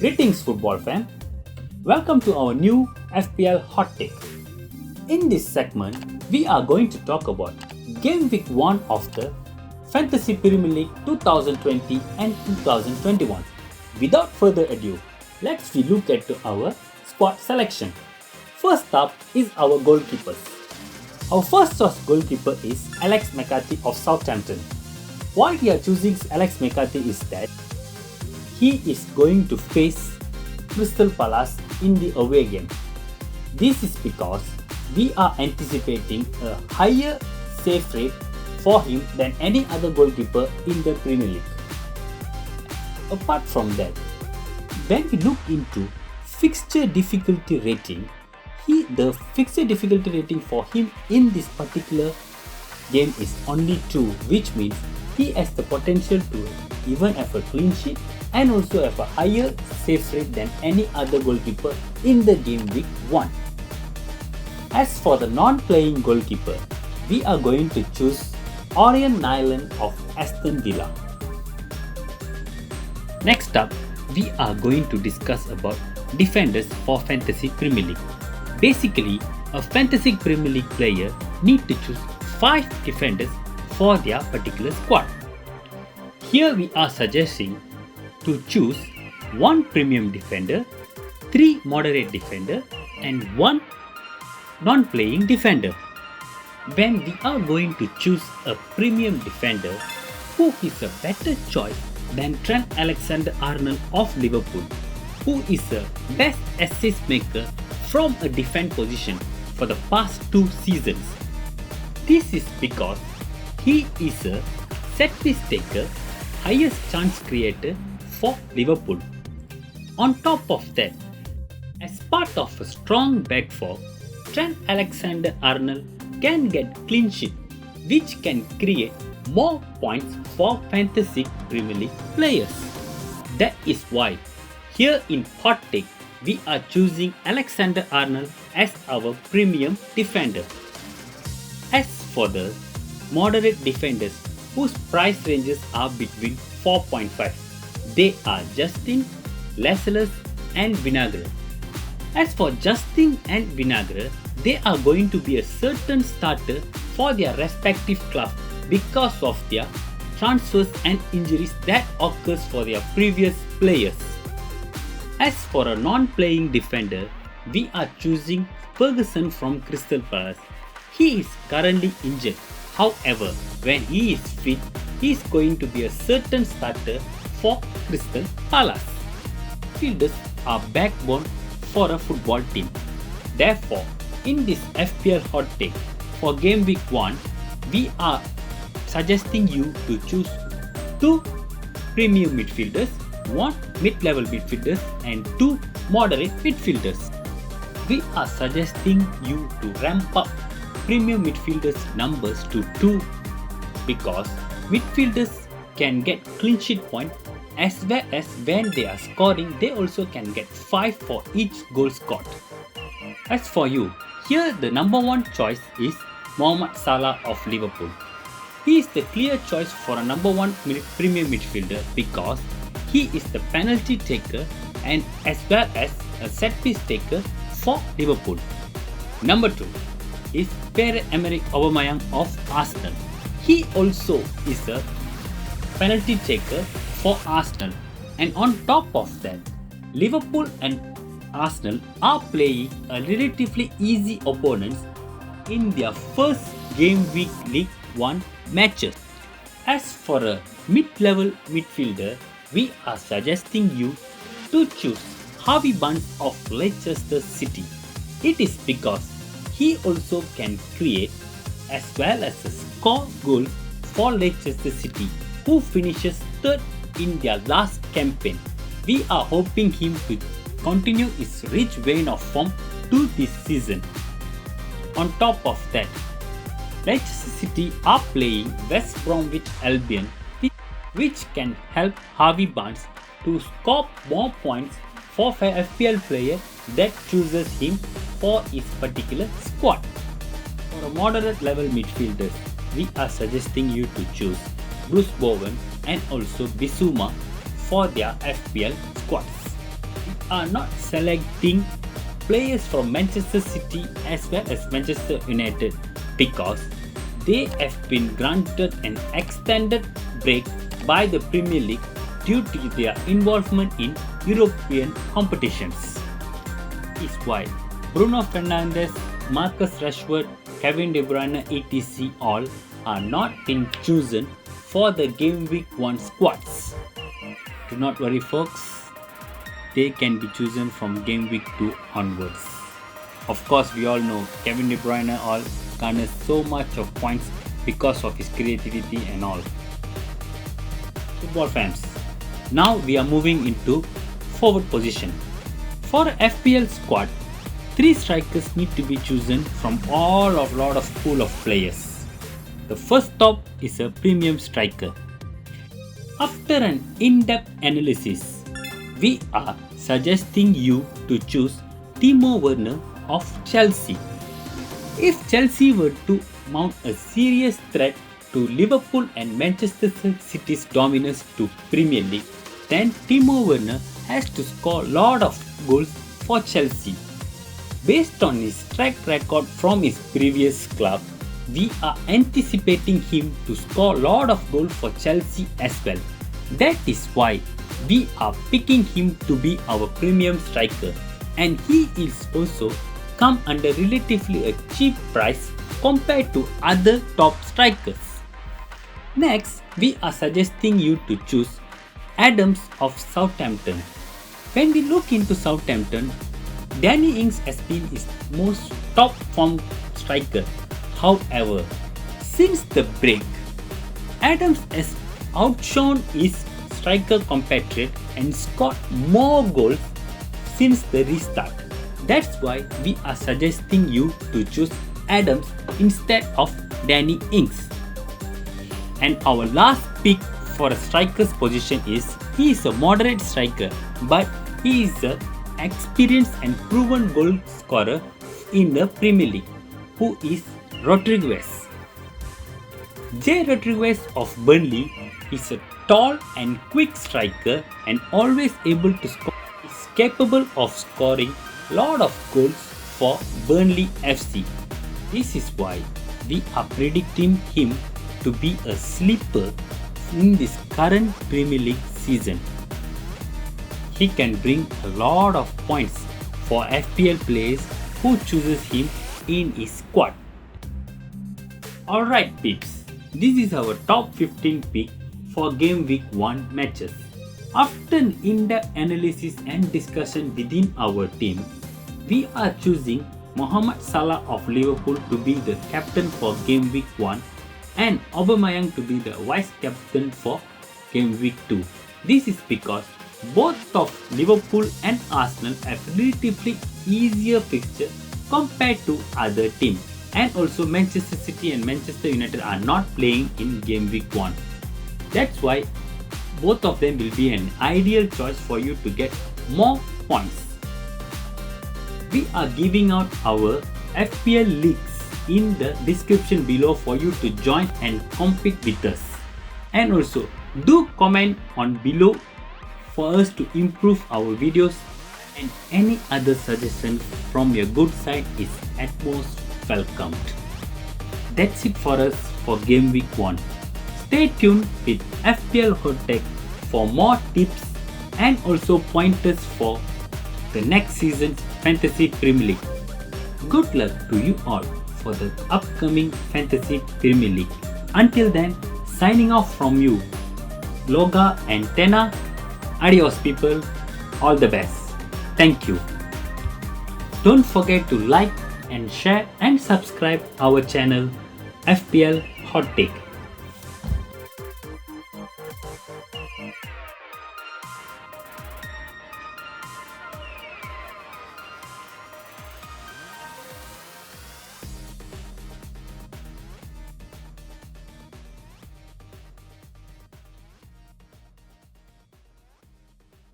Greetings football fan. Welcome to our new FPL Hot Take. In this segment, we are going to talk about Game Week 1 of the Fantasy Premier League 2020 and 2021. Without further ado, let's look at our squad selection. First up is our goalkeepers. Our first choice goalkeeper is Alex McCarthy of Southampton. Why we are choosing Alex McCarthy is that he is going to face Crystal Palace in the away game. This is because we are anticipating a higher save rate for him than any other goalkeeper in the Premier League. Apart from that, when we look into fixture difficulty rating, the fixture difficulty rating for him in this particular game is only 2, which means he has the potential to even have a clean sheet and also have a higher save rate than any other goalkeeper in the game week 1. As for the non-playing goalkeeper, we are going to choose Orion Nyland of Aston Villa. Next up, we are going to discuss about defenders for Fantasy Premier League. Basically, a Fantasy Premier League player need to choose 5 defenders for their particular squad. Here we are suggesting to choose 1 premium defender, 3 moderate defender and 1 non-playing defender. When we are going to choose a premium defender, who is a better choice than Trent Alexander-Arnold of Liverpool, who is a best assist maker from a defense position for the past 2 seasons. This is because he is a set piece taker, highest chance creator for Liverpool. On top of that, as part of a strong back four, Trent Alexander-Arnold can get clean sheet, which can create more points for Fantasy Premier League players. That is why here in Hot Take, we are choosing Alexander-Arnold as our premium defender. As for the moderate defenders whose price ranges are between 4.5, they are Justin, Lascelles and Vinagre. As for Justin and Vinagre, they are going to be a certain starter for their respective club because of their transfers and injuries that occurs for their previous players. As for a non-playing defender, we are choosing Ferguson from Crystal Palace. He is currently injured. However, when he is fit, he is going to be a certain starter for Crystal Palace. Midfielders are backbone for a football team. Therefore, in this FPL Hot Take for Game Week 1, we are suggesting you to choose 2 premium midfielders, 1 mid-level midfielders and 2 moderate midfielders. We are suggesting you to ramp up premium midfielders numbers to 2 because midfielders can get clean sheet point as well as when they are scoring they also can get 5 for each goal scored. As for you, here the number 1 choice is Mohamed Salah of Liverpool. He is the clear choice for a number 1 premium midfielder because he is the penalty taker and as well as a set piece taker for Liverpool. Number 2 is Pierre-Emerick Aubameyang of Arsenal. He also is a penalty taker for Arsenal, and on top of that, Liverpool and Arsenal are playing a relatively easy opponents in their first Game Week League 1 matches. As for a mid-level midfielder, we are suggesting you to choose Harvey Barnes of Leicester City. It is because he also can create as well as score goals for Leicester City, who finishes 3rd in their last campaign. We are hoping him to continue his rich vein of form to this season. On top of that, Leicester City are playing West Bromwich Albion, which can help Harvey Barnes to score more points for FPL player that chooses him for his particular squad. For a moderate level midfielders, we are suggesting you to choose Bruce Bowen and also Bissouma for their FPL squads. are not selecting players from Manchester City as well as Manchester United because they have been granted an extended break by the Premier League due to their involvement in European competitions. Is why Bruno Fernandes, Marcus Rashford, Kevin De Bruyne etc. all are not being chosen for the Game Week 1 squads. Do not worry folks, they can be chosen from Game Week 2 onwards. Of course, we all know Kevin De Bruyne all garners so much of points because of his creativity and all. Football fans, now we are moving into forward position. For a FPL squad, 3 strikers need to be chosen from lot of pool of players. The first top is a premium striker. After an in-depth analysis, we are suggesting you to choose Timo Werner of Chelsea. If Chelsea were to mount a serious threat to Liverpool and Manchester City's dominance to Premier League, then Timo Werner has to score a lot of goals for Chelsea. Based on his track record from his previous club, we are anticipating him to score a lot of goals for Chelsea as well. That is why we are picking him to be our premium striker, and he is also come under relatively a cheap price compared to other top strikers. Next, we are suggesting you to choose Adams of Southampton. When we look into Southampton, Danny Ings has been his most top form striker. However, since the break, Adams has outshone his striker compatriot and scored more goals since the restart. That's why we are suggesting you to choose Adams instead of Danny Ings. And our last pick for a striker's position is, he is a moderate striker, but he is an experienced and proven goal scorer in the Premier League, who is Rodriguez. J. Rodriguez of Burnley is a tall and quick striker and always able to score. He is capable of scoring a lot of goals for Burnley FC. This is why we are predicting him to be a sleeper in this current Premier League season. He can bring a lot of points for FPL players who chooses him in his squad. Alright peeps, this is our top 15 pick for Game Week 1 matches. After an in-depth analysis and discussion within our team, we are choosing Mohamed Salah of Liverpool to be the captain for Game Week 1 and Aubameyang to be the vice captain for Game Week 2. This is because both of Liverpool and Arsenal have relatively easier fixture compared to other teams, and also Manchester City and Manchester United are not playing in Game Week 1. That's why both of them will be an ideal choice for you to get more points. We are giving out our FPL leagues in the description below for you to join and compete with us. And also do comment on below for us to improve our videos, and any other suggestion from your good side is at most welcomed. That's it for us for Game Week 1. Stay tuned with FPL Hot Tech for more tips and also pointers for the next season's Fantasy Premier League. Good luck to you all for the upcoming Fantasy Premier League. Until then, signing off from you, Loga and Tena. Adios people, all the best. Thank you. Don't forget to like and share and subscribe our channel FPL Hot Take.